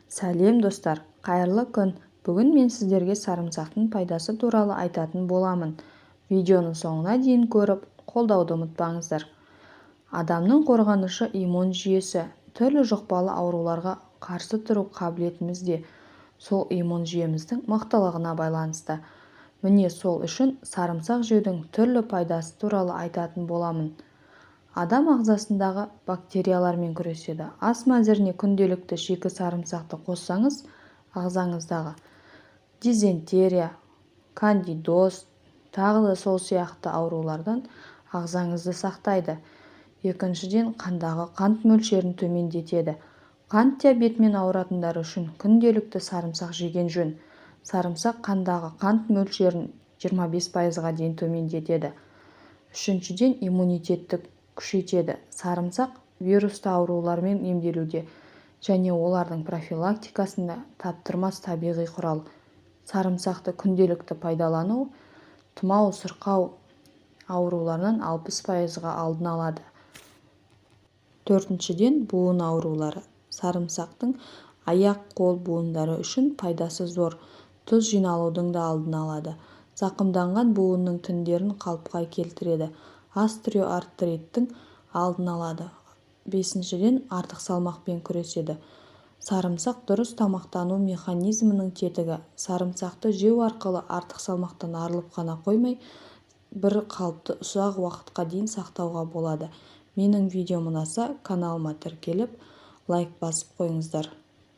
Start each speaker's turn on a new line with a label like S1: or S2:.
S1: Сәлем достар, қайырлы күн. Бүгін мен сіздерге сарымсақтың пайдасы туралы айтатын боламын. Видеоның соңына дейін көріп, қолдауды ұмытпаңыздар. Адамның қорғанышы иммун жүйесі, түрлі жұқпалы ауруларға қарсы тұру қабілетіміз де сол иммун жүйеміздің мықтылығына байланысты. Міне сол үшін сарымсақ жеудің түрлі пайдасы туралы айтатын боламын. Адам ағзасындағы бактериялармен күреседі. Ас мәзіріне күнделікті шикі сарымсақты қоссаңыз, ағзаңыздағы дизентерия, кандидоз, тағы да сол сияқты аурулардан ағзаңызды сақтайды. Екіншіден, қандағы қант мөлшерін төмендетеді. Қант диабетімен ауыратындар үшін күнделікті сарымсақ жеген жөн. Сарымсақ қандағы қант мөлшерін 25%-ға дейін төмендетеді. Үшіншіден, иммунитетті күшейтеді. Сарымсақ вирусты аурулармен емделуде және олардың профилактикасында таптырмас табиғи құрал. Сарымсақты күнделікті пайдалану тұмау, сырқау ауруларынан 60%-ға алдын алады. Төртіншіден, буын аурулары. Сарымсақтың аяқ-қол буындары үшін пайдасы зор. Тұз жиналудың да алдын алады. Зақымданған буынның тіндерін қалыпқа келтіреді. Остеоартриттің алдын алады. Бесіншіден, артық салмақпен күреседі. Сарымсақ дұрыс тамақтану механизмінің тетігі. Сарымсақты жеу арқылы артық салмақтан арылып қана қоймай, бір қалыпты ұзақ уақытқа дейін сақтауға болады. Менің видеом ұнаса, каналыма тіркеліп, лайк басып қойыңыздар.